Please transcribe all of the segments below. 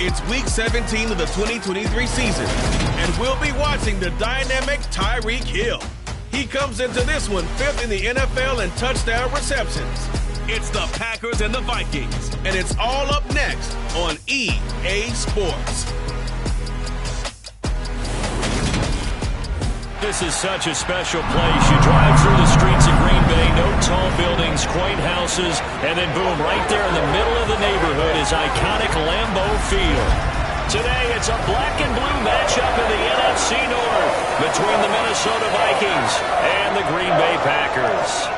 It's Week 17 of the 2023 season, and we'll be watching the dynamic Tyreek Hill. He comes into this one 5th in the NFL in touchdown receptions. It's the Packers and the Vikings, and it's all up next on EA Sports. This is such a special place. You drive through the streets of Green Bay, no tall buildings, quaint houses, and then boom, right there in the middle of the neighborhood is iconic Lambeau Field. Today, it's a black and blue matchup in the NFC North between the Minnesota Vikings and the Green Bay Packers.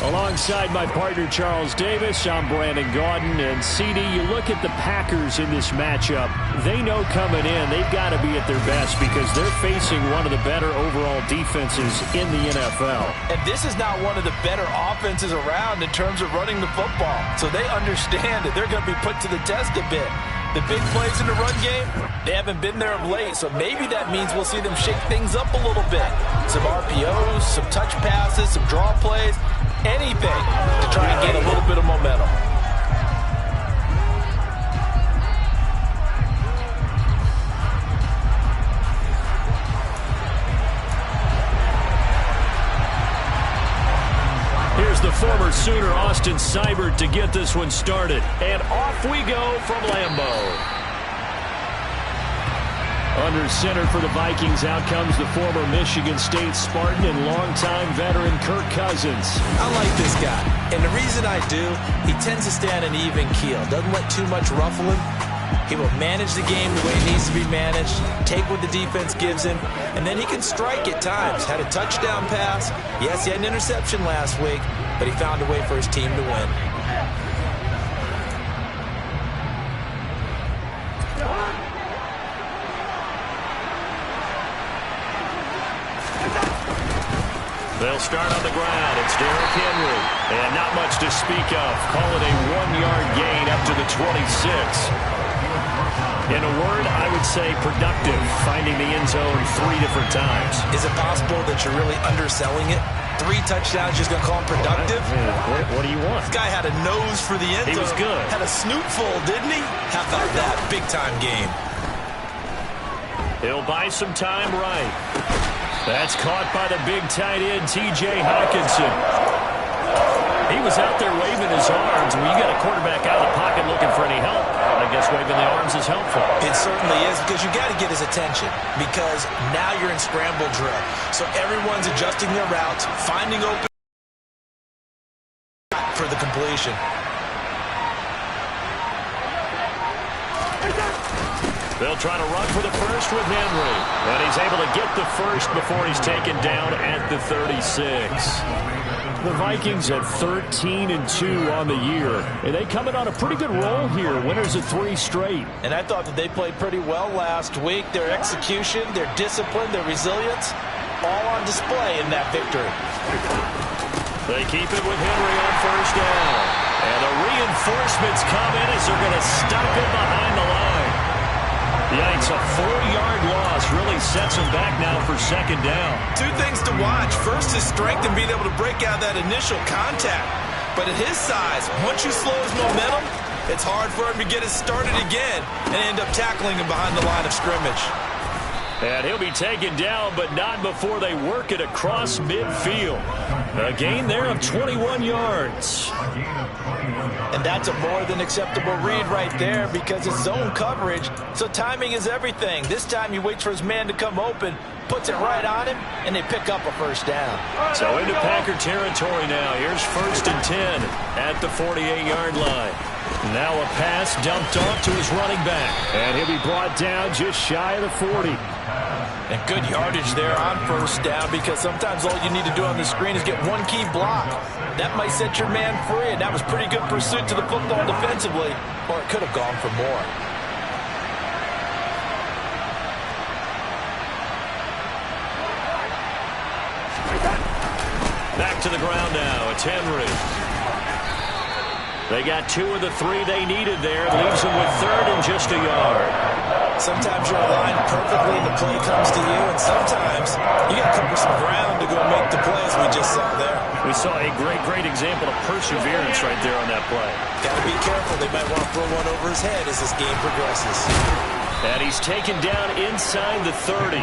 Alongside my partner, Charles Davis, I'm Brandon Gaudin. And CD, you look at the Packers in this matchup. They know coming in they've got to be at their best because they're facing one of the better overall defenses in the NFL. And this is not one of the better offenses around in terms of running the football. So they understand that they're going to be put to the test a bit. The big plays in the run game, they haven't been there of late, so maybe that means we'll see them shake things up a little bit. Some RPOs, some touch passes, some draw plays, anything to try and get a little bit of momentum. Here's the former Sooner, Austin Seibert, to get this one started. And off we go from Lambeau. Under center for the Vikings, out comes the former Michigan State Spartan and longtime veteran Kirk Cousins. I like this guy, and the reason I do, he tends to stay on an even keel. Doesn't let too much ruffle him. He will manage the game the way it needs to be managed, take what the defense gives him, and then he can strike at times. Had a touchdown pass. Yes, he had an interception last week, but he found a way for his team to win. They'll start on the ground. It's Derrick Henry. And not much to speak of. Call it a 1-yard gain up to the 26. In a word, I would say productive, finding the end zone 3 different times. Is it possible that you're really underselling it? 3 touchdowns, just going to call him productive? What do you want? This guy had a nose for the end zone. He was good. Had a snoot full, didn't he? How about that? Big-time game. He'll buy some time right. That's caught by the big tight end, T.J. Hawkinson. He was out there waving his arms. When you got a quarterback out of the pocket looking for any help, I guess waving the arms is helpful. It certainly is, because you got to get his attention, because now you're in scramble drill. So everyone's adjusting their routes, finding open for the completion. They'll try to run for the first with Henry. And he's able to get the first before he's taken down at the 36. The Vikings at 13-2 on the year. And they coming on a pretty good roll here. Winners of 3 straight. And I thought that they played pretty well last week. Their execution, their discipline, their resilience, all on display in that victory. They keep it with Henry on first down. And the reinforcements come in as they're going to stop him behind the line. Yikes, a 4-yard loss really sets him back now for second down. 2 things to watch. First, his strength and being able to break out that initial contact. But at his size, once you slow his momentum, it's hard for him to get it started again and end up tackling him behind the line of scrimmage. And he'll be taken down, but not before they work it across midfield. A gain there of 21 yards. And that's a more than acceptable read right there, because it's zone coverage, so timing is everything. This time he waits for his man to come open, puts it right on him, and they pick up a first down. So into Packer territory now. Here's 1st and 10 at the 48-yard line. Now a pass dumped off to his running back. And he'll be brought down just shy of the 40. And good yardage there on first down, because sometimes all you need to do on the screen is get one key block. That might set your man free, and that was pretty good pursuit to the football defensively, or it could have gone for more. Back to the ground now. It's Henry. They got 2 of the 3 they needed there. Leaves them with 3rd and just a yard. Sometimes you're aligned perfectly and the play comes to you, and sometimes you got to cover some ground to go make the plays we just saw there. We saw a great example of perseverance right there on that play. Got to be careful. They might want to throw one over his head as this game progresses. And he's taken down inside the 30.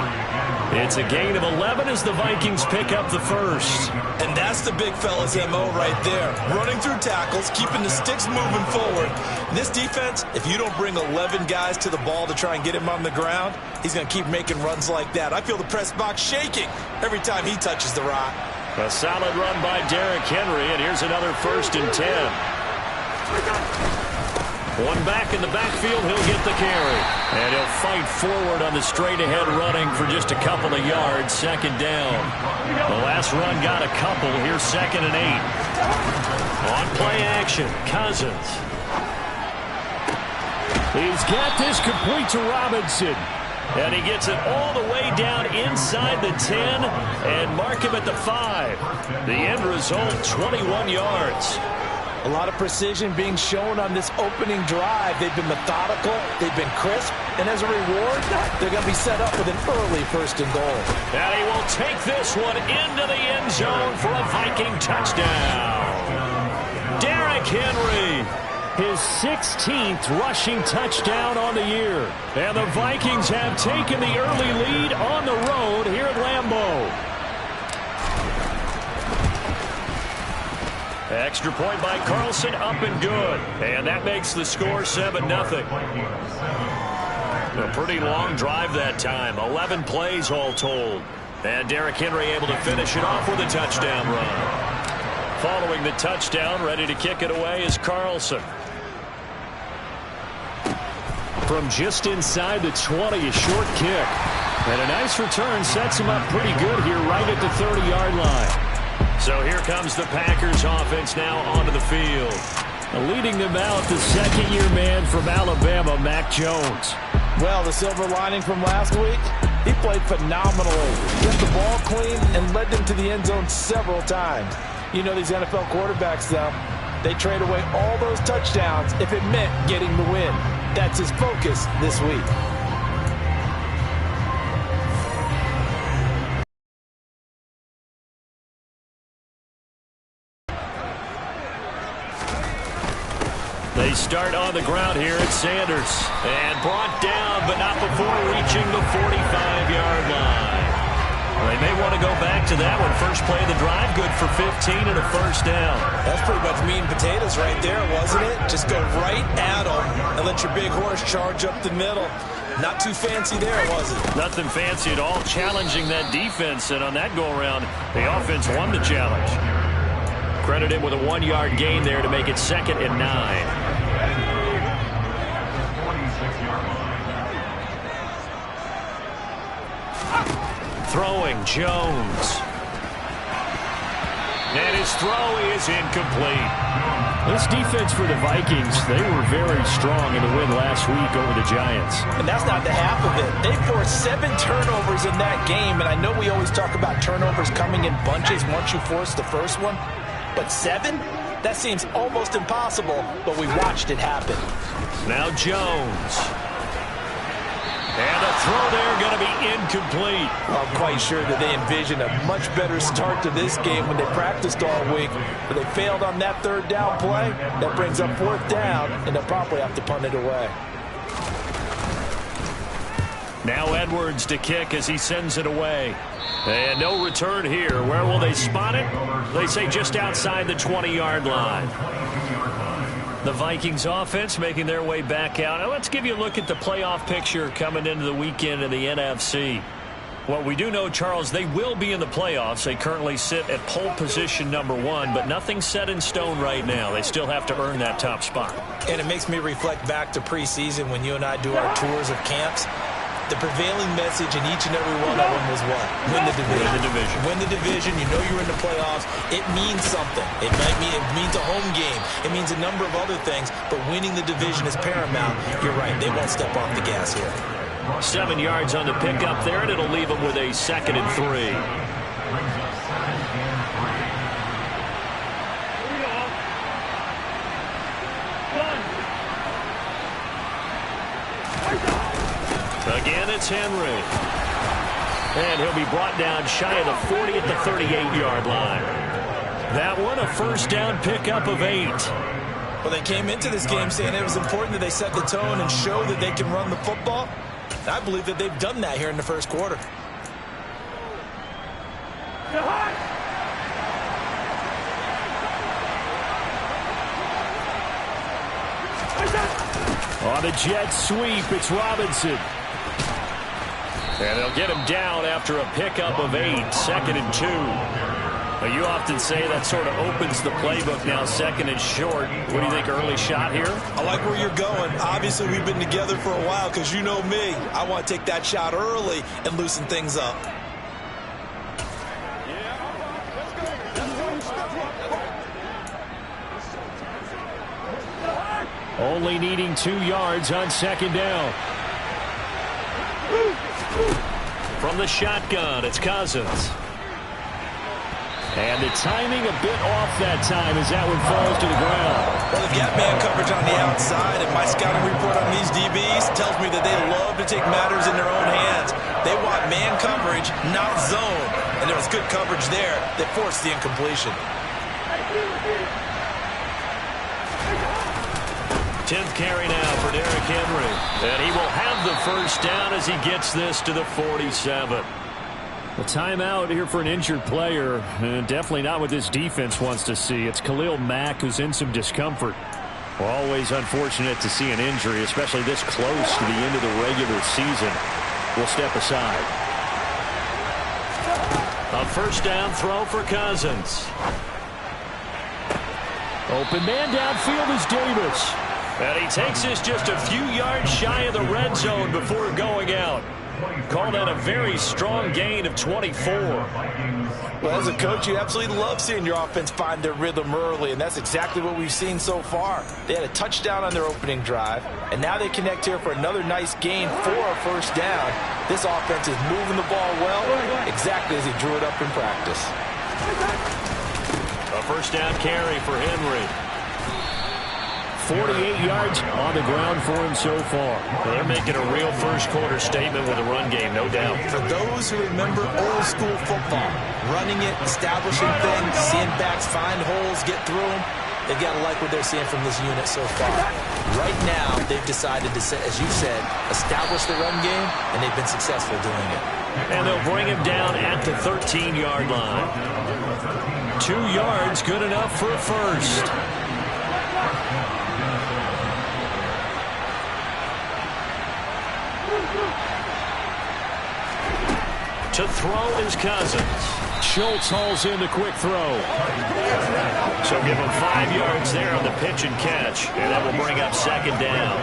It's a gain of 11 as the Vikings pick up the first. And that's the big fella's MO right there. Running through tackles, keeping the sticks moving forward. This defense, if you don't bring 11 guys to the ball to try and get him on the ground, he's going to keep making runs like that. I feel the press box shaking every time he touches the rock. A solid run by Derrick Henry, and here's another 1st and 10. One back in the backfield, he'll get the carry. And he'll fight forward on the straight-ahead running for just a couple of yards, 2nd down. The last run got a couple. Here's 2nd and 8. On play action, Cousins. He's got this complete to Robinson. And he gets it all the way down inside the 10 and mark him at the 5. The end result, 21 yards. A lot of precision being shown on this opening drive. They've been methodical, they've been crisp, and as a reward, they're going to be set up with an early 1st and goal. And he will take this one into the end zone for a Viking touchdown. Derrick Henry, his 16th rushing touchdown on the year. And the Vikings have taken the early lead on the road here at Lambeau. Extra point by Carlson, up and good. And that makes the score 7-0. A pretty long drive that time. 11 plays all told. And Derrick Henry able to finish it off with a touchdown run. Following the touchdown, ready to kick it away is Carlson. From just inside the 20, a short kick. And a nice return sets him up pretty good here right at the 30-yard line. So here comes the Packers offense now onto the field. Leading them out, the 2nd-year man from Alabama, Mac Jones. Well, the silver lining from last week, he played phenomenally. Kept the ball clean and led them to the end zone several times. You know these NFL quarterbacks, though, they trade away all those touchdowns if it meant getting the win. That's his focus this week. They start on the ground here at Sanders. And brought down, but not before reaching the 45-yard line. Well, they may want to go back to that one. First play of the drive, good for 15 and a 1st down. That's pretty much meat and potatoes right there, wasn't it? Just go right at them and let your big horse charge up the middle. Not too fancy there, was it? Nothing fancy at all, challenging that defense. And on that go-around, the offense won the challenge. Credit him with a 1-yard gain there to make it 2nd and 9. Throwing Jones. And his throw is incomplete. This defense for the Vikings, they were very strong in the win last week over the Giants. And that's not the half of it. They forced 7 turnovers in that game, and I know we always talk about turnovers coming in bunches once you force the first one. But 7? That seems almost impossible, but we watched it happen. Now Jones. And a throw there going to be incomplete. I'm quite sure that they envisioned a much better start to this game when they practiced all week. But they failed on that 3rd down play. That brings up 4th down, and they'll probably have to punt it away. Now Edwards to kick as he sends it away. And no return here. Where will they spot it? They say just outside the 20-yard line. The Vikings offense making their way back out. Now let's give you a look at the playoff picture coming into the weekend in the NFC. What we do know, Charles, they will be in the playoffs. They currently sit at pole position number 1, but nothing's set in stone right now. They still have to earn that top spot. And it makes me reflect back to preseason when you and I do our tours of camps. The prevailing message in each and every one of them was what? Win the division. Win the division. Win the division. You know you're in the playoffs. It means something. It means a home game. It means a number of other things, but winning the division is paramount. You're right. They won't step off the gas here. 7 yards on the pickup there, and it'll leave them with a 2nd and 3. Again, it's Henry. And he'll be brought down shy of the 40 at the 38-yard line. That one, a first down pickup of 8. Well, they came into this game saying it was important that they set the tone and show that they can run the football. I believe that they've done that here in the first quarter. On a jet sweep, it's Robinson. And they'll get him down after a pickup of 8, 2nd and 2. But you often say that sort of opens the playbook now, 2nd and short. What do you think, early shot here? I like where you're going. Obviously, we've been together for a while because you know me. I want to take that shot early and loosen things up. Only needing 2 yards on 2nd down. From the shotgun, it's Cousins. And the timing a bit off that time as that one falls to the ground. Well, they've got man coverage on the outside, and my scouting report on these DBs tells me that they love to take matters in their own hands. They want man coverage, not zone. And there was good coverage there that forced the incompletion. 10th carry now for Derrick Henry. And he will have the first down as he gets this to the 47. A timeout here for an injured player. Definitely not what this defense wants to see. It's Khalil Mack who's in some discomfort. Well, always unfortunate to see an injury, especially this close to the end of the regular season. We'll step aside. A first down throw for Cousins. Open man downfield is Davis. And he takes this just a few yards shy of the red zone before going out. Call that a very strong gain of 24. Well, as a coach, you absolutely love seeing your offense find their rhythm early, and that's exactly what we've seen so far. They had a touchdown on their opening drive, and now they connect here for another nice gain for a first down. This offense is moving the ball well, exactly as he drew it up in practice. A first down carry for Henry. 48 yards on the ground for him so far. Well, they're making a real first quarter statement with a run game, no doubt. For those who remember old school football, running it, establishing things, seeing backs find holes, get through them, they've got to like what they're seeing from this unit so far. Right now, they've decided to, as you said, establish the run game, and they've been successful doing it. And they'll bring him down at the 13-yard line. 2 yards, good enough for a first. To throw is Cousins. Schultz hauls in the quick throw. So give him 5 yards there on the pitch and catch. And that will bring up 2nd down.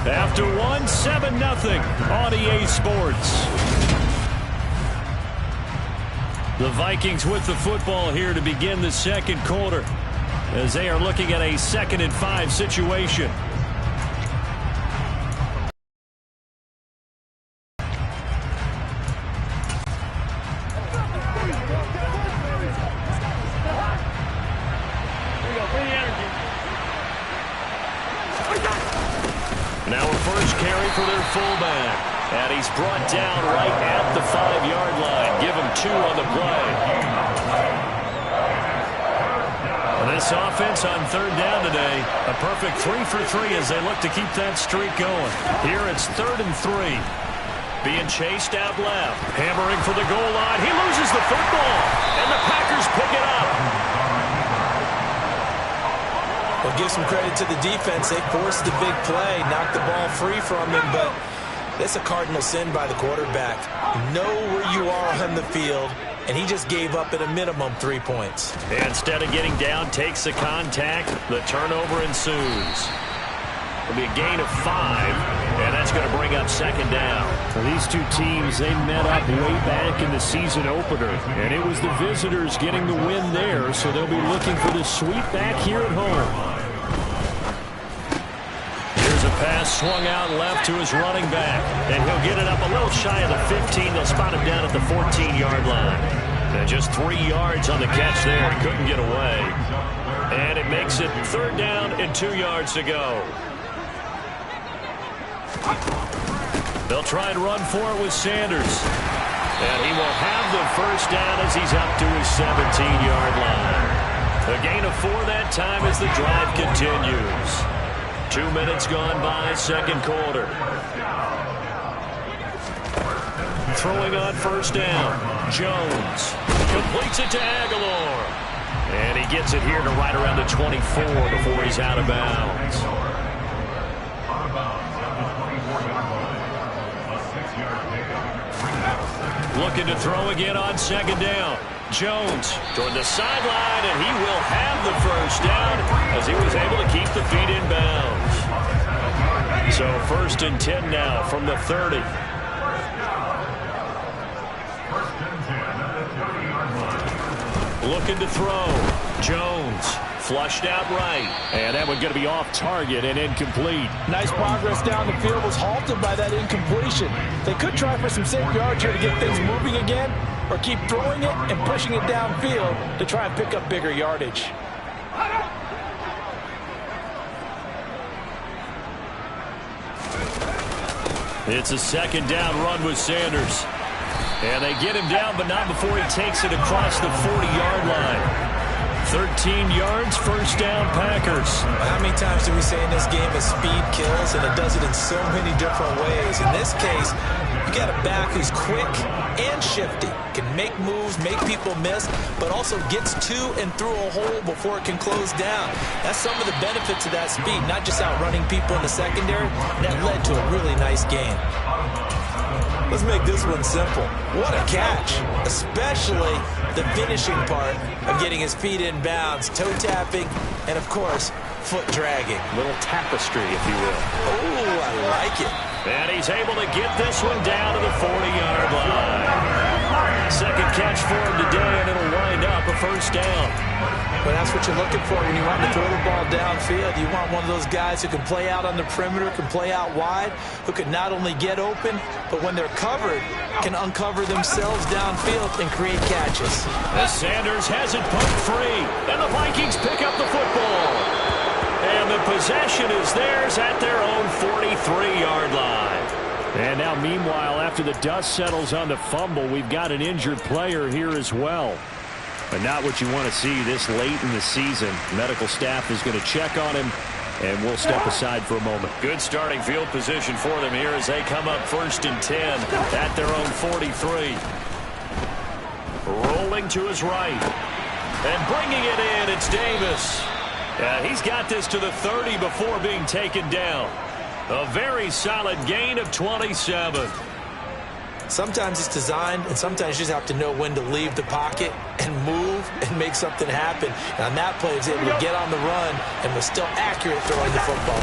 After 1, 7-0 on EA Sports. The Vikings with the football here to begin the second quarter, as they are looking at a 2nd and 5 situation. Now a first carry for their fullback. And he's brought down right at the 5-yard line. Give him 2 on the play. This offense on 3rd down today, a perfect 3 for 3 as they look to keep that streak going. Here it's 3rd and 3. Being chased out left. Hammering for the goal line. He loses the football. And the Packers pick it up. Well, give some credit to the defense. They forced the big play, knocked the ball free from him, but that's a cardinal sin by the quarterback. Know where you are on the field, and he just gave up at a minimum 3 points. And instead of getting down, takes the contact. The turnover ensues. It'll be a gain of 5, and that's going to bring up 2nd down. Well, these two teams, they met up way back in the season opener, and it was the visitors getting the win there, so they'll be looking for the sweep back here at home. Here's a pass swung out left to his running back, and he'll get it up a little shy of the 15. They'll spot him down at the 14-yard line. And just 3 yards on the catch there. He couldn't get away. And it makes it 3rd down and 2 yards to go. They'll try and run for it with Sanders. And he will have the first down as he's up to his 17-yard line. A gain of 4 that time as the drive continues. 2 minutes gone by, second quarter. Throwing on first down. Jones completes it to Aguilar. And he gets it here to right around the 24 before he's out of bounds. Looking to throw again on second down. Jones toward the sideline, and he will have the first down as he was able to keep the feet in bounds. So 1st and 10 now from the 30. Looking to throw. Jones flushed out right. And that one going to be off target and incomplete. Nice progress down the field, was halted by that incompletion. They could try for some safe yards here to get things moving again, or keep throwing it and pushing it downfield to try and pick up bigger yardage. It's a second down run with Sanders. And they get him down, but not before he takes it across the 40-yard line. 13 yards, first down, Packers. How many times do we say in this game that speed kills, and it does it in so many different ways? In this case, you got a back who's quick and shifty, can make moves, make people miss, but also gets to and through a hole before it can close down. That's some of the benefits of that speed, not just outrunning people in the secondary. That led to a really nice game. Let's make this one simple. What a catch, especially the finishing part of getting his feet in bounds, toe tapping, and of course, foot dragging. Little tapestry, if you will. Oh, I like it. And he's able to get this one down to the 40-yard line. Second catch for him today, and it'll wind up a first down. But that's what you're looking for when you want to throw the ball downfield. You want one of those guys who can play out on the perimeter, can play out wide, who can not only get open, but when they're covered, can uncover themselves downfield and create catches. As Sanders has it poked free, and the Vikings pick up the football. And the possession is theirs at their own 43-yard line. And now, meanwhile, after the dust settles on the fumble, we've got an injured player here as well. But not what you want to see this late in the season. Medical staff is going to check on him, and we'll step aside for a moment. Good starting field position for them here as they come up 1st and 10 at their own 43. Rolling to his right. And bringing it in, it's Davis. He's got this to the 30 before being taken down. A very solid gain of 27. Sometimes it's designed, and sometimes you just have to know when to leave the pocket and move and make something happen. And on that play, he was able to get on the run and was still accurate throwing the football.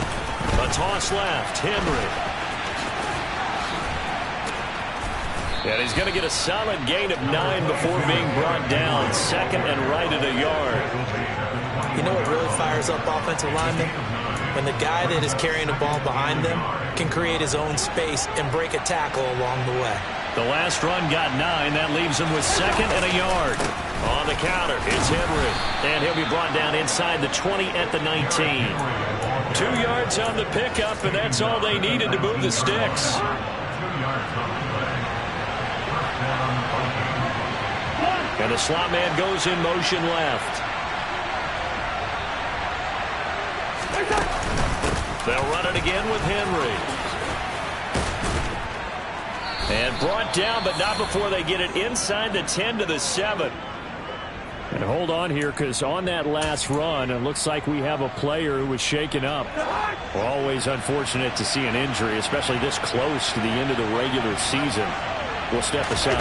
A toss left, Henry. And he's going to get a solid gain of 9 before being brought down. Second and right at a yard. You know what really fires up offensive linemen? When the guy that is carrying the ball behind them can create his own space and break a tackle along the way. The last run got 9. That leaves him with second and a yard. On the counter, it's Henry. And he'll be brought down inside the 20 at the 19. 2 yards on the pickup, and that's all they needed to move the sticks. And the slot man goes in motion left. They'll run it again with Henry. And brought down, but not before they get it inside the 10 to the 7. And hold on here, because on that last run, it looks like we have a player who was shaken up. Well, always unfortunate to see an injury, especially this close to the end of the regular season. We'll step aside.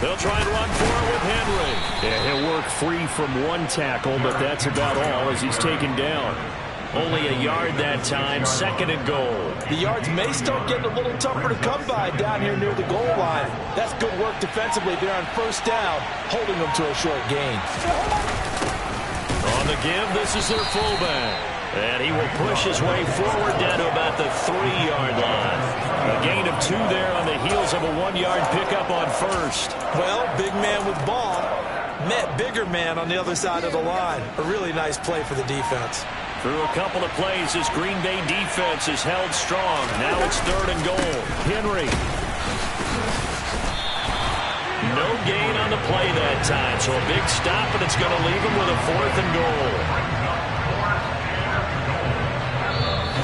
They'll try and run for it with Henry. Yeah, he'll work free from one tackle, but that's about all as he's taken down. Only a yard that time, second and goal. The yards may start getting a little tougher to come by down here near the goal line. That's good work defensively there on first down, holding them to a short gain. On the give, this is their fullback. And he will push his way forward down to about the 3-yard line. A gain of 2 there on the heels of a 1-yard pickup on first. Well, big man with ball met bigger man on the other side of the line. A really nice play for the defense. Through a couple of plays, this Green Bay defense is held strong. Now it's 3rd and goal. Henry. No gain on the play that time, so a big stop, and it's going to leave him with a 4th and goal.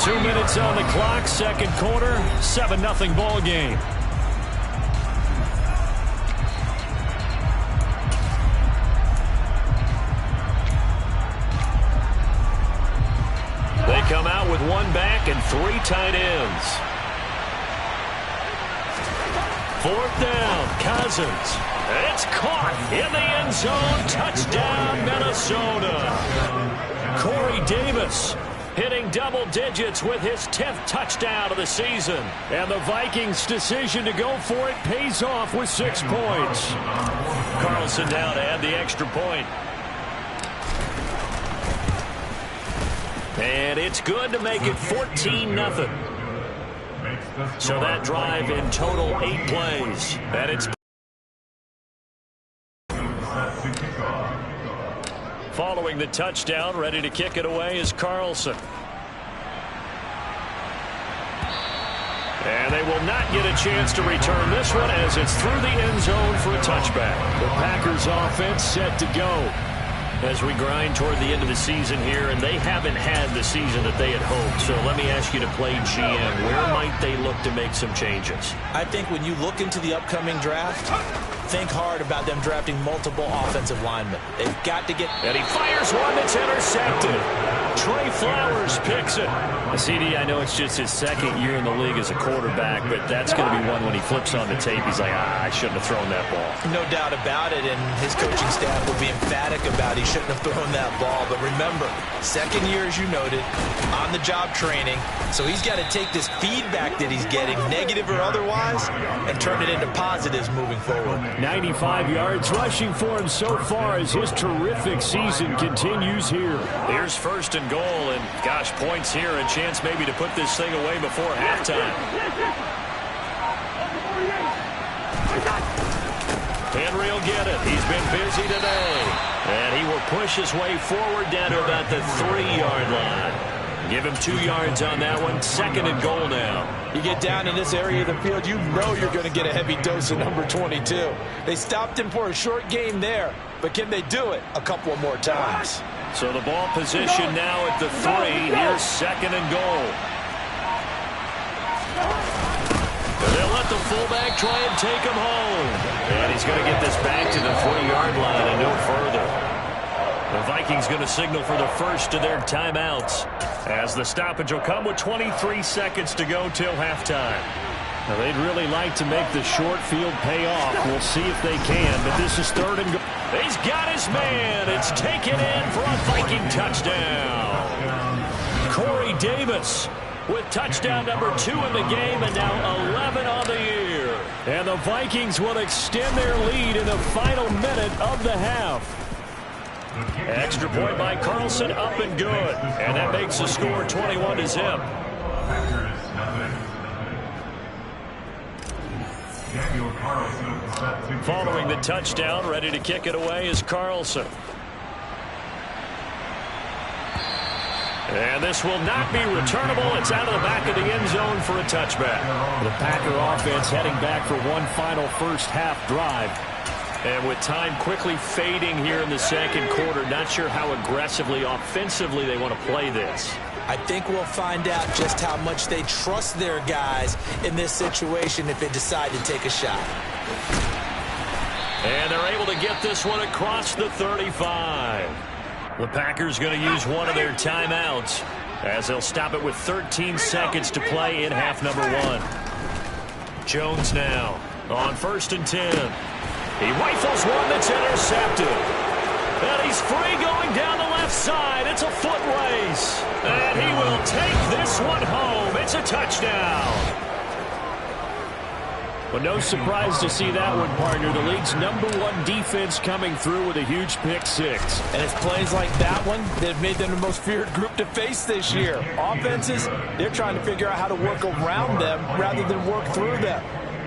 2 minutes on the clock, second quarter, 7-0 ball game. They come out with 1 back and 3 tight ends. 4th down, Cousins. It's caught in the end zone. Touchdown, Minnesota. Corey Davis hitting double digits with his 10th touchdown of the season. And the Vikings' decision to go for it pays off with 6 points. Carlson down to add the extra point. And it's good to make it 14-0. So that drive in total 8 plays. And it's following the touchdown, ready to kick it away is Carlson. And they will not get a chance to return this one as it's through the end zone for a touchback. The Packers offense set to go as we grind toward the end of the season here, and they haven't had the season that they had hoped. So let me ask you to play GM. Where might they look to make some changes? I think when you look into the upcoming draft, think hard about them drafting multiple offensive linemen. They've got to get... And he fires one that's intercepted. Trey Flowers picks it. CD, I know it's just his 2nd year in the league as a quarterback, but that's going to be one when he flips on the tape, he's like, I shouldn't have thrown that ball. No doubt about it, and his coaching staff will be emphatic about he shouldn't have thrown that ball. But remember, 2nd year, as you noted, on-the-job training, so he's got to take this feedback that he's getting, negative or otherwise, and turn it into positives moving forward. 95 yards rushing for him so far as his terrific season continues here. Here's 1st and goal, and gosh, points here, a chance maybe to put this thing away before halftime. Henry will get it. He's been busy today. And he will push his way forward down to about the 3-yard line. Give him 2 yards on that one. 2nd and goal now. You get down in this area of the field, you know you're going to get a heavy dose of number 22. They stopped him for a short game there, but can they do it a couple of more times? So the ball position now at the 3. Here's 2nd and goal. They'll let the fullback try and take him home. And he's going to get this back to the 3-yard line and no further. The Vikings going to signal for the first of their timeouts as the stoppage will come with 23 seconds to go till halftime. Now, they'd really like to make the short field pay off. We'll see if they can, but this is 3rd and goal. He's got his man. It's taken in for a Viking touchdown. Corey Davis with touchdown number 2 in the game, and now 11 on the year. And the Vikings will extend their lead in the final minute of the half. Extra point by Carlson, up and good. And that makes the score 21-0. Following the touchdown, ready to kick it away is Carlson. And this will not be returnable. It's out of the back of the end zone for a touchback. The Packer offense heading back for one final first half drive. And with time quickly fading here in the second quarter, not sure how aggressively, offensively they want to play this. I think we'll find out just how much they trust their guys in this situation if they decide to take a shot. And they're able to get this one across the 35. The Packers going to use one of their timeouts as they'll stop it with 13 seconds to play in half number 1. Jones now on 1st and 10. He rifles one that's intercepted. And he's free going down the left side. It's a foot race. And he will take this one home. It's a touchdown. But no surprise to see that one, partner. The league's #1 defense coming through with a huge pick 6. And it's plays like that one that have made them the most feared group to face this year. Offenses, they're trying to figure out how to work around them rather than work through them.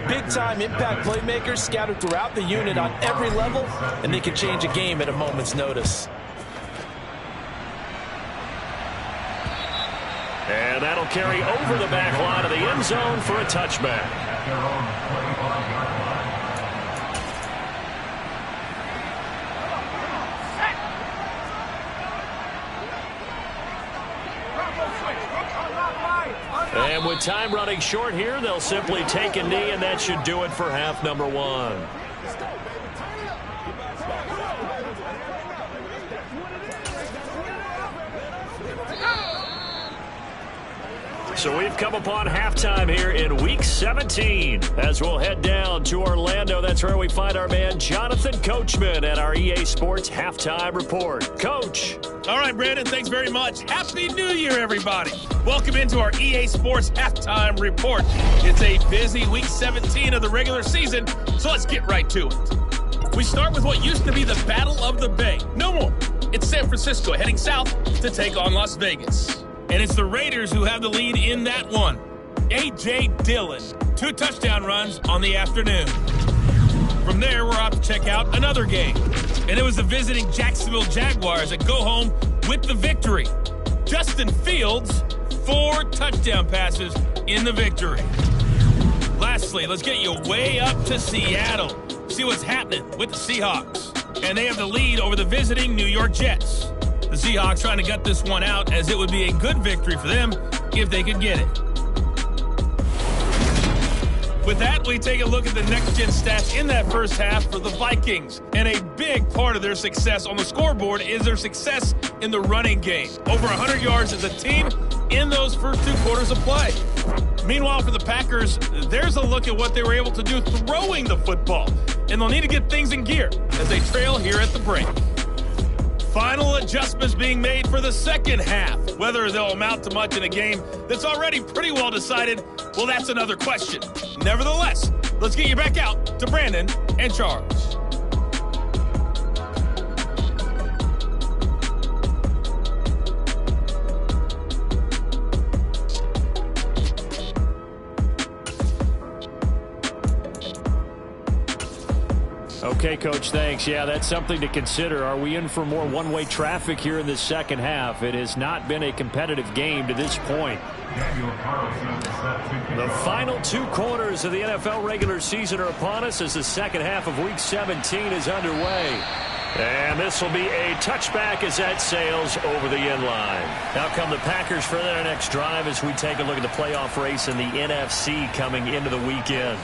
Big-time impact playmakers scattered throughout the unit on every level, and they can change a game at a moment's notice. And that'll carry over the back line of the end zone for a touchback. And with time running short here, they'll simply take a knee, and that should do it for half number one. So we've come upon halftime here in Week 17 as we'll head down to Orlando. That's where we find our man Jonathan Coachman at our EA Sports Halftime Report. Coach. All right, Brandon, thanks very much. Happy New Year, everybody. Welcome into our EA Sports Halftime Report. It's a busy Week 17 of the regular season, so let's get right to it. We start with what used to be the Battle of the Bay. No more. It's San Francisco heading south to take on Las Vegas. And it's the Raiders who have the lead in that one. A.J. Dillon, 2 touchdown runs on the afternoon. From there, we're off to check out another game. And it was the visiting Jacksonville Jaguars that go home with the victory. Justin Fields, 4 touchdown passes in the victory. Lastly, let's get you way up to Seattle. See what's happening with the Seahawks. And they have the lead over the visiting New York Jets. The Seahawks trying to gut this one out, as it would be a good victory for them if they could get it. With that, we take a look at the next-gen stats in that first half for the Vikings. And a big part of their success on the scoreboard is their success in the running game. Over 100 yards as a team in those first 2 quarters of play. Meanwhile, for the Packers, there's a look at what they were able to do throwing the football. And they'll need to get things in gear as they trail here at the break. Final adjustments being made for the second half. Whether they'll amount to much in a game that's already pretty well decided, well, that's another question. Nevertheless, let's get you back out to Brandon and Charles. Okay, Coach, thanks. Yeah, that's something to consider. Are we in for more one-way traffic here in the second half? It has not been a competitive game to this point. The final 2 quarters of the NFL regular season are upon us as the second half of Week 17 is underway. And this will be a touchback as that sails over the end line. Now come the Packers for their next drive as we take a look at the playoff race in the NFC coming into the weekend.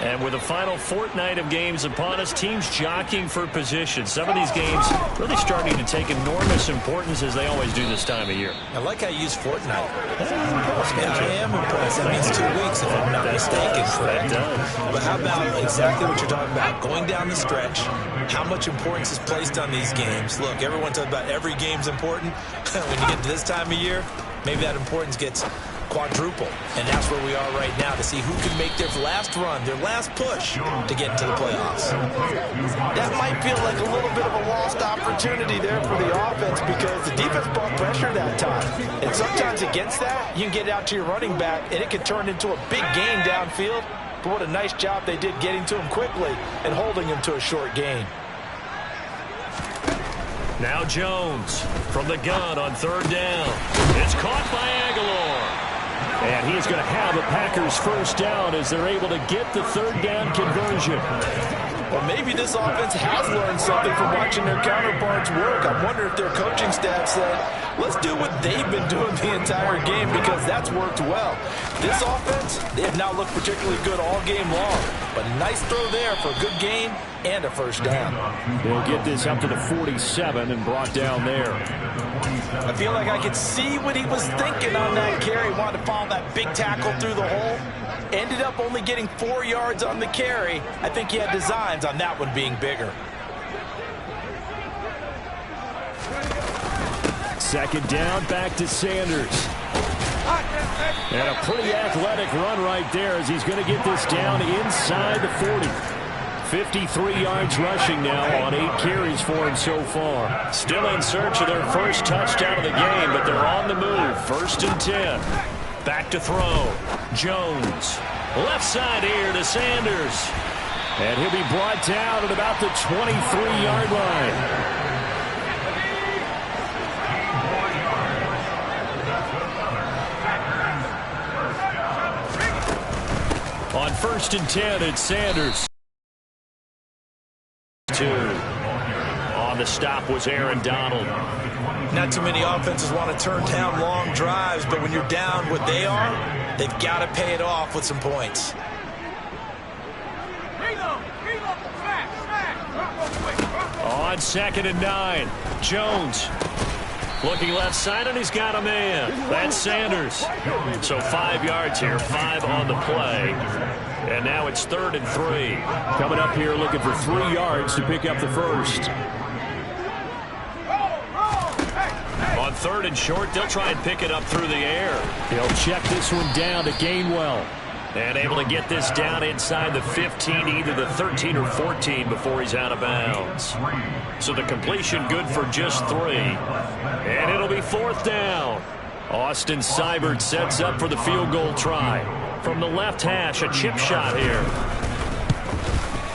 And with the final fortnight of games upon us, teams jockeying for position. Some of these games really starting to take enormous importance as they always do this time of year. I like how you use fortnight. I am impressed. That means 2 weeks, if I'm not mistaken, correct? But how about exactly what you're talking about? Going down the stretch, how much importance is placed on these games. Look, everyone talks about every game's important. When you get to this time of year, maybe that importance gets quadruple, and that's where we are right now to see who can make their last run, their last push to get into the playoffs. That might feel like a little bit of a lost opportunity there for the offense because the defense brought pressure that time. And sometimes against that, you can get out to your running back, and it can turn into a big gain downfield. But what a nice job they did getting to him quickly and holding him to a short gain. Now Jones from the gun on 3rd down. It's caught by Aguilar. And he is going to have the Packers first down as they're able to get the 3rd down conversion. Well, maybe this offense has learned something from watching their counterparts work. I wonder if their coaching staff said, let's do what they've been doing the entire game because that's worked well. This offense, they have not looked particularly good all game long. But a nice throw there for a good gain and a first down. They'll get this up to the 47 and brought down there. I feel like I could see what he was thinking on that carry. Wanted to follow that big tackle through the hole. Ended up only getting 4 yards on the carry. I think he had designs on that one being bigger. Second down, back to Sanders. And a pretty athletic run right there as he's going to get this down inside the 40. 53 yards rushing now on 8 carries for him so far. Still in search of their first touchdown of the game, but they're on the move. 1st and 10. Back to throw. Jones. Left side here to Sanders. And he'll be brought down at about the 23-yard line. first and 10, it's Sanders. 2. On the stop was Aaron Donald. Not too many offenses want to turn down long drives, but when you're down what they are, they've got to pay it off with some points. On 2nd and 9, Jones. Looking left side, and he's got a man. That's Sanders. So 5 yards here, 5 on the play. And now it's 3rd and 3. Coming up here looking for 3 yards to pick up the first. On 3rd and short, they'll try and pick it up through the air. He'll check this one down to Gainwell. And able to get this down inside the 15, either the 13 or 14 before he's out of bounds. So the completion good for just 3. And it'll be 4th down. Austin Seibert sets up for the field goal try. From the left hash, a chip shot here.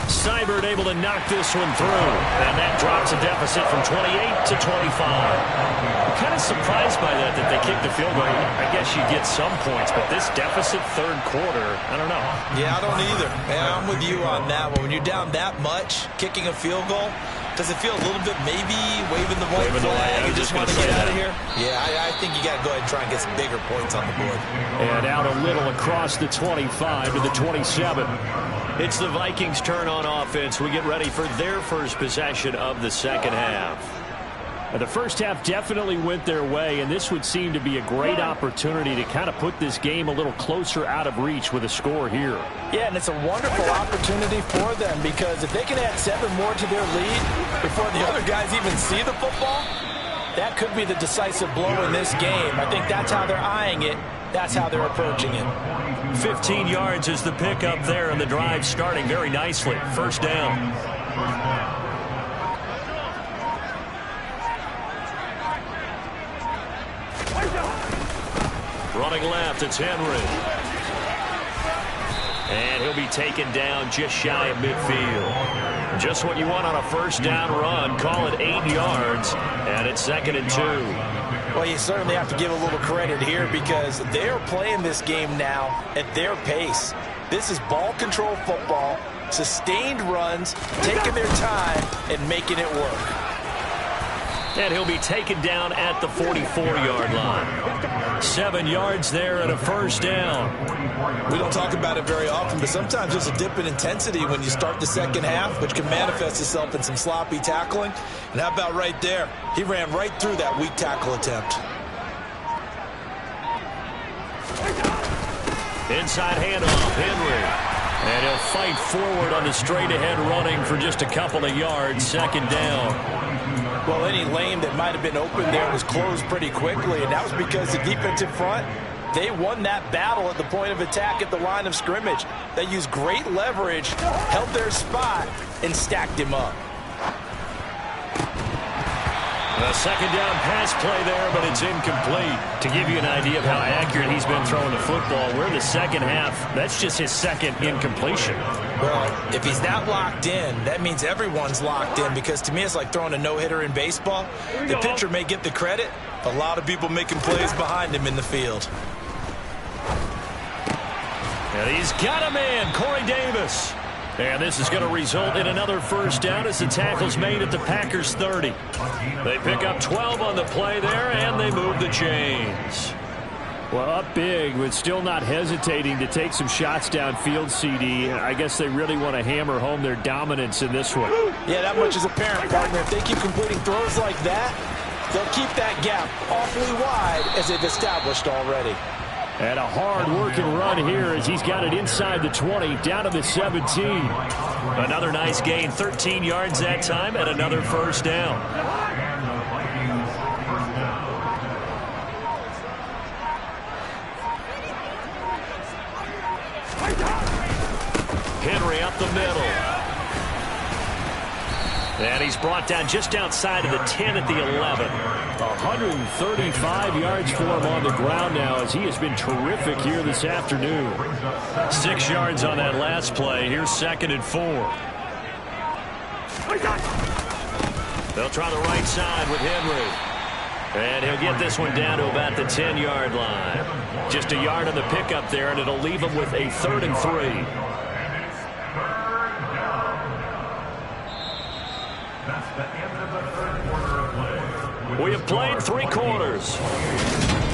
Seibert able to knock this one through. And that drops a deficit from 28 to 25. I'm kind of surprised by that they kicked the field goal. I guess you get some points, but this deficit 3rd quarter, I don't know. Yeah, I don't either. Yeah, I'm with you on that one. When you're down that much, kicking a field goal, does it feel a little bit maybe waving the white flag? You just want to get out of here? Yeah, I think you got to go ahead and try and get some bigger points on the board. And out a little across the 25 to the 27. It's the Vikings' turn on offense. We get ready for their first possession of the second half. The first half definitely went their way, and this would seem to be a great opportunity to kind of put this game a little closer out of reach with a score here. Yeah, and it's a wonderful opportunity for them because if they can add 7 more to their lead before the other guys even see the football, that could be the decisive blow in this game. I think that's how they're eyeing it. That's how they're approaching it. 15 yards is the pickup there, and the drive starting very nicely. First down. Running left, it's Henry. And he'll be taken down just shy of midfield. Just what you want on a first down run. Call it 8 yards, and it's 2nd and 2. Well, you certainly have to give a little credit here because they're playing this game now at their pace. This is ball control football, sustained runs, taking their time and making it work. And he'll be taken down at the 44-yard line. 7 yards there and a first down. We don't talk about it very often, but sometimes there's a dip in intensity when you start the second half, which can manifest itself in some sloppy tackling. And how about right there? He ran right through that weak tackle attempt. Inside handoff, Henry. And he'll fight forward on the straight-ahead running for just a couple of yards. 2nd down. Well, any lane that might have been open there was closed pretty quickly, and that was because the defensive front, they won that battle at the point of attack at the line of scrimmage. They used great leverage, held their spot, and stacked him up. A 2nd down pass play there, but it's incomplete. To give you an idea of how accurate he's been throwing the football, we're in the second half. That's just his 2nd incompletion. Well, if he's not locked in, that means everyone's locked in because to me it's like throwing a no-hitter in baseball. The pitcher may get the credit, a lot of people making plays behind him in the field. And he's got a man, Corey Davis. And this is going to result in another first down as the tackle's made at the Packers' 30. They pick up 12 on the play there, and they move the chains. Well, up big, but still not hesitating to take some shots downfield, CD. I guess they really want to hammer home their dominance in this one. Yeah, that much is apparent, partner. If they keep completing throws like that, they'll keep that gap awfully wide as they've established already. And a hard-working run here as he's got it inside the 20, down to the 17. Another nice gain, 13 yards that time, and another first down. Henry up the middle. And he's brought down just outside of the 10 at the 11. 135 yards for him on the ground now as he has been terrific here this afternoon. 6 yards on that last play. Here's 2nd and 4. They'll try the right side with Henry. And he'll get this one down to about the 10-yard line. Just a yard on the pickup there, and it'll leave him with a 3rd and 3. We have played 3 quarters.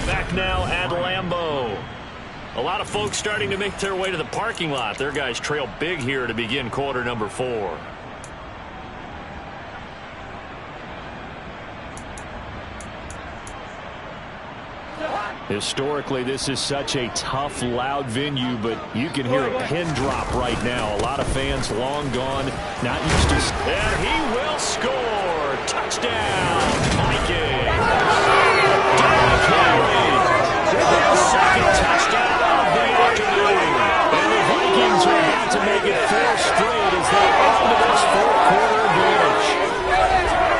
Back now at Lambeau. A lot of folks starting to make their way to the parking lot. Their guys trail big here to begin quarter number 4. Historically, this is such a tough, loud venue, but you can hear a pin drop right now. A lot of fans long gone, not used to... And he will score! Touchdown, Vikings! Derrick Henry with his 2nd touchdown of the afternoon. And the Vikings are about to make it 4 straight as they add to this 4th-quarter advantage.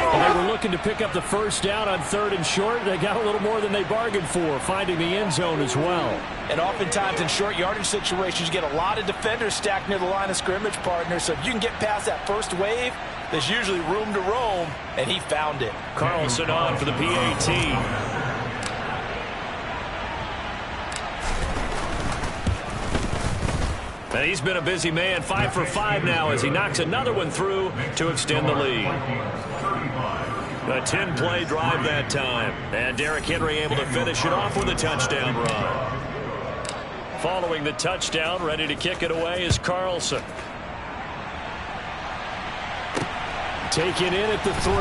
Well, they were looking to pick up the 1st down on 3rd and short. They got a little more than they bargained for, finding the end zone as well. And oftentimes in short yardage situations, you get a lot of defenders stacked near the line of scrimmage, partner. So if you can get past that first wave, there's usually room to roam, and he found it. Carlson on for the PAT. And he's been a busy man, 5 for 5 now as he knocks another one through to extend the lead. A 10-play drive that time. And Derrick Henry able to finish it off with a touchdown run. Following the touchdown, ready to kick it away is Carlson. Taken in at the 3.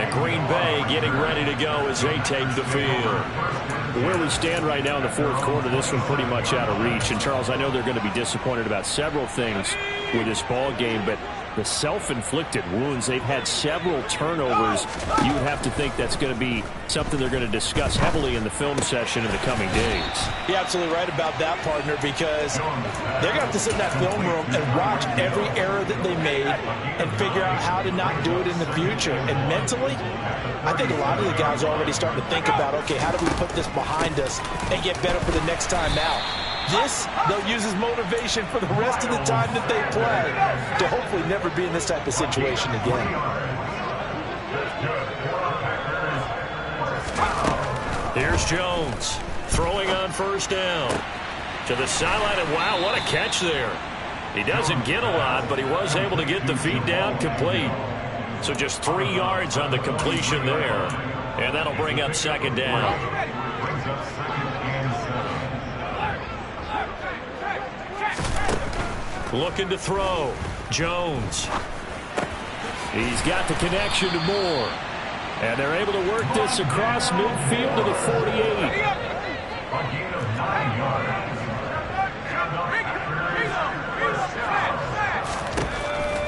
And Green Bay getting ready to go as they take the field. Where we stand right now in the 4th quarter, this one pretty much out of reach. And, Charles, I know they're going to be disappointed about several things with this ball game, but the self-inflicted wounds, they've had several turnovers. You would have to think that's going to be something they're going to discuss heavily in the film session in the coming days. You're absolutely right about that, partner, because they're going to have to sit in that film room and watch every error that they made and figure out how to not do it in the future. And mentally, I think a lot of the guys are already starting to think about, okay, how do we put this behind us and get better for the next time out? This, they'll use as motivation for the rest of the time that they play to hopefully never be in this type of situation again. Here's Jones throwing on 1st down to the sideline, and wow, what a catch there. He doesn't get a lot, but he was able to get the feed down complete. So just 3 yards on the completion there, and that'll bring up 2nd down. Looking to throw. Jones. He's got the connection to Moore. And they're able to work this across midfield to the 48.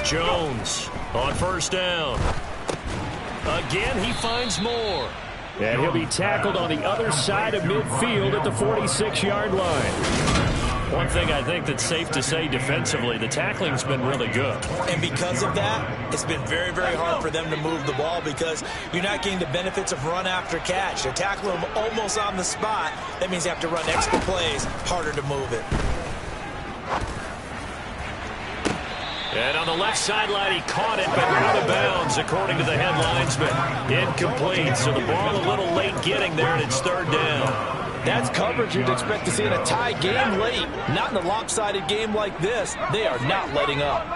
Jones on 1st down. Again, he finds Moore. And he'll be tackled on the other side of midfield at the 46-yard line. One thing I think that's safe to say defensively, the tackling's been really good. And because of that, it's been very, very hard for them to move the ball because you're not getting the benefits of run after catch. They're tackling them almost on the spot. That means they have to run extra plays, harder to move it. And on the left sideline, he caught it, but out of bounds, according to the head linesman. Incomplete, so the ball a little late getting there, and it's 3rd down. That's coverage you'd expect to see in a tie game late. Not in a lopsided game like this. They are not letting up.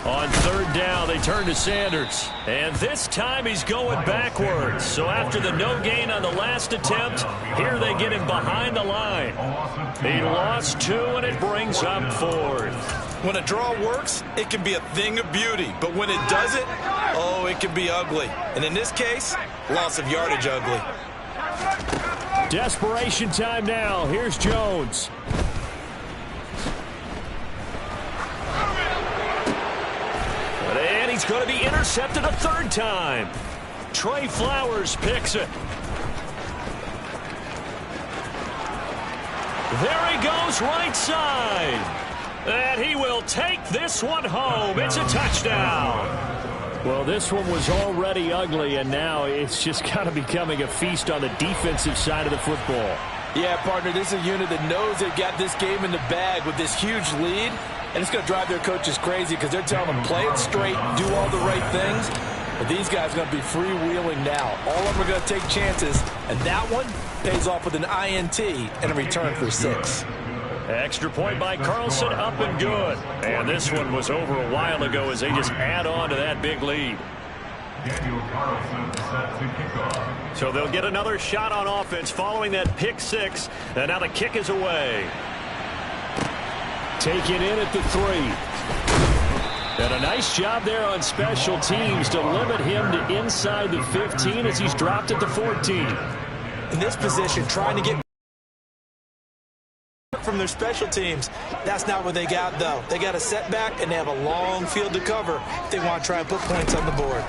On 3rd down, they turn to Sanders. And this time he's going backwards. So after the no gain on the last attempt, here they get him behind the line. He lost 2, and it brings up 4th. When a draw works, it can be a thing of beauty. But when it doesn't, oh, it can be ugly. And in this case, loss of yardage ugly. Desperation time now. Here's Jones. And he's going to be intercepted a 3rd time. Trey Flowers picks it. There he goes right side. And he will take this one home. It's a touchdown. Well, this one was already ugly, and now it's just kind of becoming a feast on the defensive side of the football. Yeah, partner, this is a unit that knows they've got this game in the bag with this huge lead, and it's going to drive their coaches crazy because they're telling them play it straight, do all the right things. But these guys are going to be freewheeling now. All of them are going to take chances, and that one pays off with an INT and a return for 6. Extra point by Carlson, up and good. And this one was over a while ago as they just add on to that big lead. So they'll get another shot on offense following that pick 6. And now the kick is away. Taken in at the 3. And a nice job there on special teams to limit him to inside the 15 as he's dropped at the 14. In this position, trying to get from their special teams. That's not what they got, though. They got a setback, and they have a long field to cover if they want to try and put points on the board.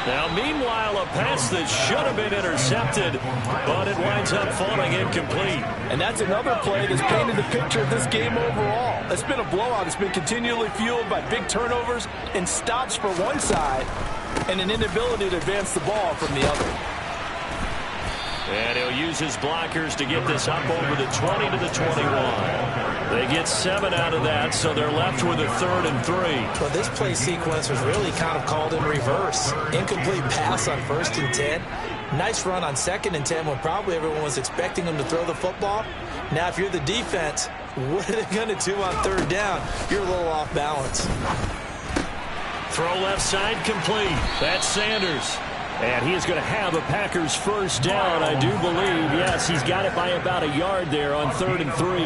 Now, meanwhile, a pass that should have been intercepted, but it winds up falling incomplete. And that's another play that's painted the picture of this game overall. It's been a blowout. It's been continually fueled by big turnovers and stops for one side and an inability to advance the ball from the other. And he'll use his blockers to get this up over the 20 to the 21. They get 7 out of that, so they're left with a 3rd and 3. Well, this play sequence was really kind of called in reverse. Incomplete pass on 1st and 10. Nice run on 2nd and 10 when probably everyone was expecting them to throw the football. Now, if you're the defense, what are they going to do on 3rd down? You're a little off balance. Throw left side complete. That's Sanders. And he is going to have a Packers first down, I do believe. Yes, he's got it by about a yard there on 3rd and 3.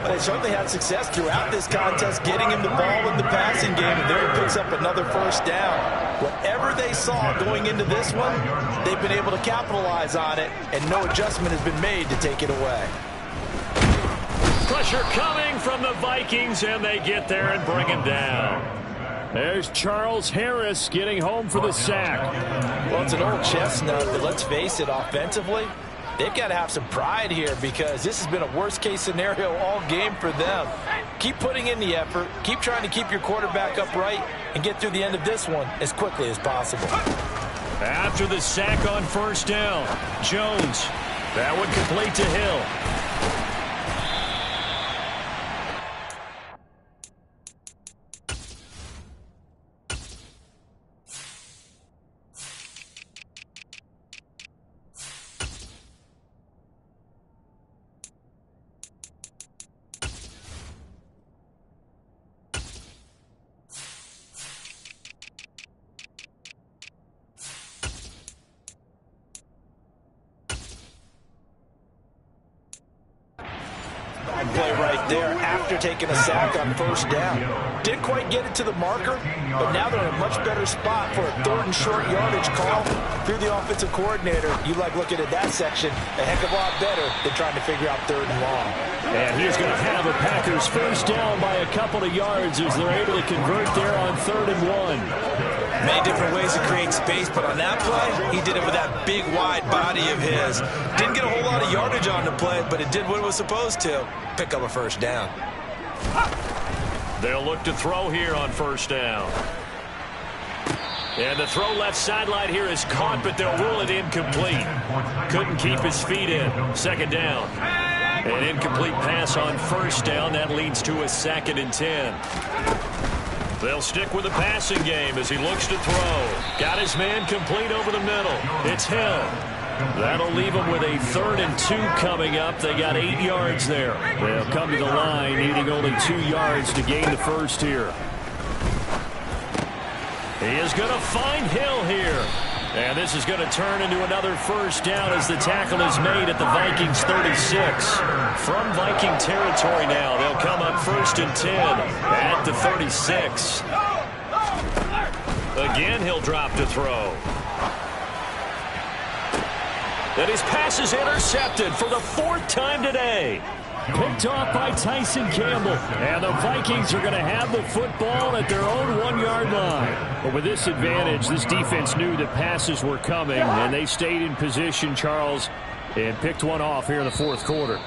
But they certainly had success throughout this contest getting him the ball in the passing game, and there he picks up another first down. Whatever they saw going into this one, they've been able to capitalize on it, and no adjustment has been made to take it away. Pressure coming from the Vikings, and they get there and bring him down. There's Charles Harris getting home for the sack. Well, it's an old chestnut, but let's face it, offensively, they've got to have some pride here because this has been a worst-case scenario all game for them. Keep putting in the effort. Keep trying to keep your quarterback upright and get through the end of this one as quickly as possible. After the sack on 1st down, Jones. That one complete to Hill. Play right there after taking a sack on 1st down. Didn't quite get it to the marker, but now they're in a much better spot for a 3rd and short yardage call through the offensive coordinator. You like looking at that section a heck of a lot better than trying to figure out 3rd and long. And he is going to have a Packers first down by a couple of yards as they're able to convert there on 3rd and 1. Many different ways to create space, but on that play, he did it with that big, wide body of his. Didn't get a whole lot of yardage on the play, but it did what it was supposed to. Pick up a first down. They'll look to throw here on 1st down. And the throw left sideline here is caught, but they'll rule it incomplete. Couldn't keep his feet in. 2nd down. An incomplete pass on 1st down. That leads to a 2nd and 10. They'll stick with the passing game as he looks to throw. Got his man complete over the middle. It's Hill. That'll leave him with a 3rd and 2 coming up. They got 8 yards there. They'll come to the line needing only 2 yards to gain the first here. He is going to find Hill here. And this is going to turn into another first down as the tackle is made at the Vikings 36. From Viking territory now, they'll come up 1st and 10 at the 36. Again, he'll drop to throw. And his pass is intercepted for the 4th time today. Picked off by Tyson Campbell. And the Vikings are going to have the football at their own 1-yard line. But with this advantage, this defense knew that passes were coming, and they stayed in position, Charles, and picked one off here in the 4th quarter.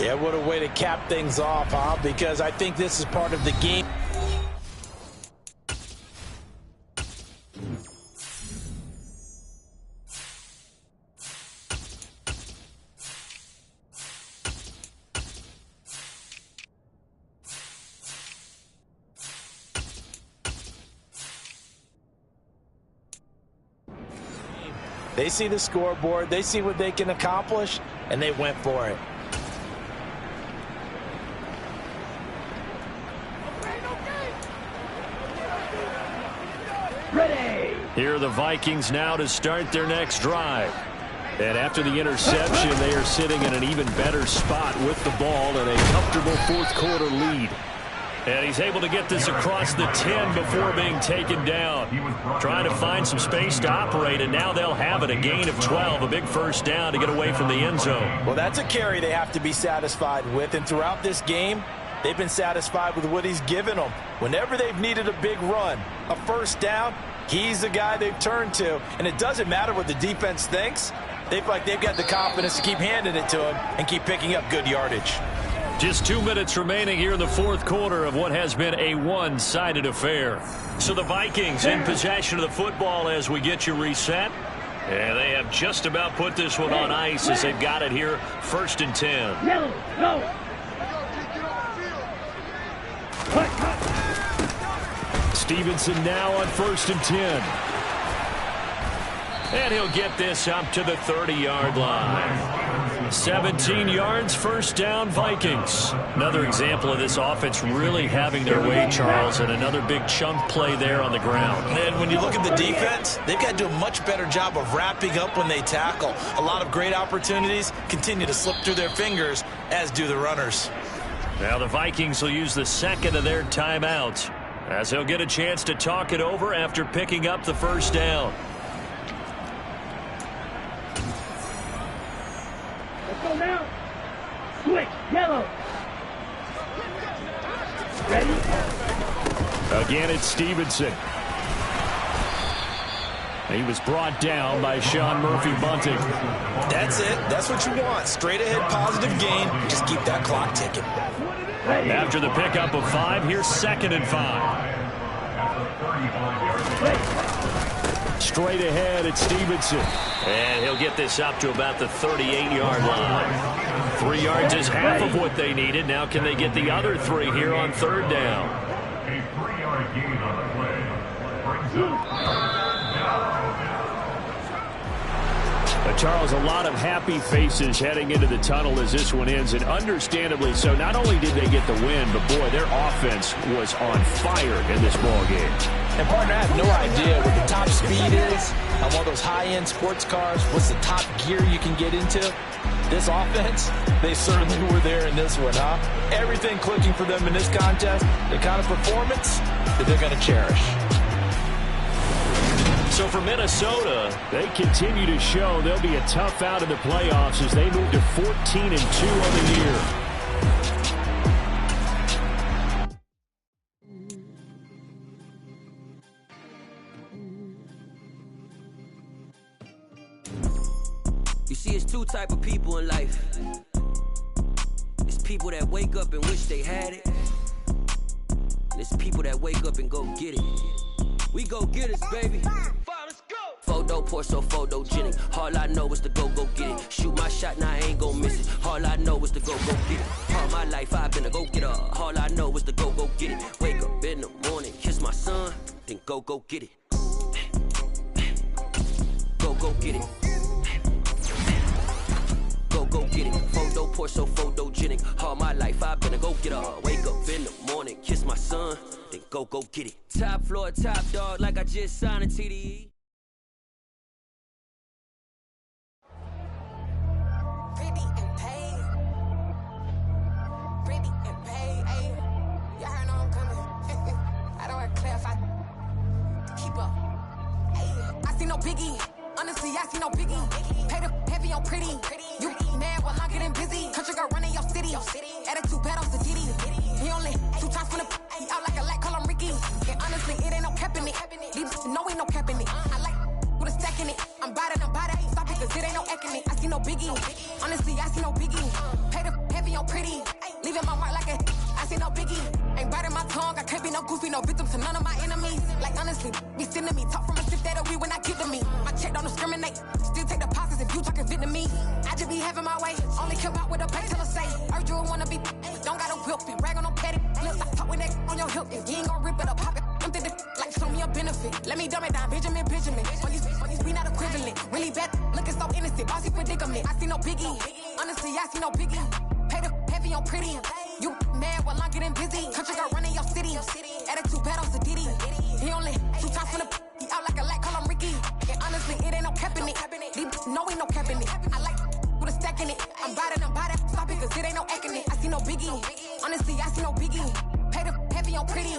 Yeah, what a way to cap things off, huh? Because I think this is part of the game. They see the scoreboard, they see what they can accomplish, and they went for it. Here are the Vikings now to start their next drive. And after the interception, they are sitting in an even better spot with the ball and a comfortable fourth-quarter lead. And he's able to get this across the 10 before being taken down. Trying to find some space to operate, and now they'll have it. A gain of 12, a big first down to get away from the end zone. Well, that's a carry they have to be satisfied with, and throughout this game, they've been satisfied with what he's given them. Whenever they've needed a big run, a first down, he's the guy they've turned to. And it doesn't matter what the defense thinks. They feel like they've got the confidence to keep handing it to him and keep picking up good yardage. Just 2 minutes remaining here in the fourth quarter of what has been a one-sided affair. So the Vikings in possession of the football as we get you reset. And they have just about put this one on ice as they've got it here, 1st and 10. Yellow, go. Stevenson now on 1st and 10. And he'll get this up to the 30-yard line. 17 yards, first down, Vikings. Another example of this offense really having their way, Charles, and another big chunk play there on the ground. And when you look at the defense, they've got to do a much better job of wrapping up when they tackle. A lot of great opportunities continue to slip through their fingers, as do the runners. Now the Vikings will use the second of their timeouts as they'll get a chance to talk it over after picking up the first down. Let's go now. Switch, yellow. Ready? Again, it's Stevenson. He was brought down by Sean Murphy-Bunting. That's it. That's what you want. Straight ahead, positive gain. Just keep that clock ticking. After the pickup of 5, here's 2nd and 5. Straight ahead, it's Stevenson. And he'll get this up to about the 38-yard line. 3 yards is half of what they needed. Now can they get the other 3 here on 3rd down? A 3-yard gain on the play brings up Charles, a lot of happy faces heading into the tunnel as this one ends, and understandably so. Not only did they get the win, but boy, their offense was on fire in this ball game. And partner, I have no idea what the top speed is on one of those high-end sports cars. What's the top gear you can get into? This offense, they certainly were there in this one, huh? Everything clicking for them in this contest, the kind of performance that they're going to cherish. So for Minnesota, they continue to show they'll be a tough out in the playoffs as they move to 14-2 on the year. You see, it's two type of people in life. It's people that wake up and wish they had it. And it's people that wake up and go get it. We go get it, baby. Photo Porsche, photogenic. All I know is to go get it. Shoot my shot, now I ain't gon' miss it. All I know is to go get it. All my life I've been a go-getter. All I know is to go get it. Wake up in the morning, kiss my son, then go get it. Go get it. Go get it. Photo Porsche, photogenic. All my life I've been a go-getter. Wake up in the morning, kiss my son, then go get it. Top floor, top dog, like I just signed a TDE. Pretty and paid. Pretty and paid, ayy. Y'all heard I'm coming. I don't have to clarify. Keep up. Ayy. I see no biggie. Honestly, I see no biggie. Pay the heavy on pretty. You mad while I'm getting busy. Country girl running your city. Attitude bad on the ditty. He only 2 times from the he out like a light, call him Ricky. And honestly, it ain't no cap in it. These no ain't no cap in it. I like with a stack in it. I'm bad it. Stop it, cause it ain't no eck in it. I see no biggie. Honestly, I see no biggie. Pay the heavy on pretty. Leaving my mark like a I see no biggie. Ain't biting my tongue. I can't be no goofy, no victim to none of my enemies. Like honestly, be sending me talk from a sip that we when I get to me. My check don't discriminate. Still take deposits if you talking Vietnamese. I just be having my way. Only care about what the pay tell us say. Urge you wanna be. Don't gotta whip it. Rag on no petty. Flips, I talk with that on your hip. If you ain't gon' rip it up, pop it. Empty the like show me a benefit. Let me dumb it down, Benjamin. When you we not equivalent. Really bad, looking so innocent, bossy predicament. I see no biggie. Honestly, I see no biggie. Pay the heavy on pretty. You mad while I'm getting busy. Country girl running your city. Attitude bad on Sadiddy. He only 2 times from the he out like a light, call him Ricky. And honestly, it ain't no cap in it. These no ain't no cap in it. I like with a stack in it. I'm by that, stop it, cause it ain't no acting it. I see no biggie. Honestly, I see no biggie. Pay the heavy on pretty.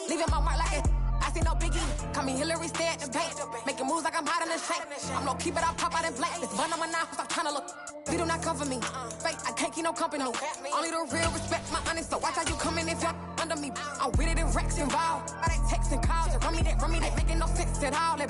Leaving my mark like it. I see no biggie. Call me Hillary, stay at the bank. Making moves like I'm hot in the shank. I'm low key, but I pop out in blank. This bun on my knife, I'm trying to look. We do not cover me. Fake, I can't keep no company. Only the real respect my honest. So watch how you coming if you're under me. I'm with it in Rex involved. All that text and calls. Run me that, making no sense at all.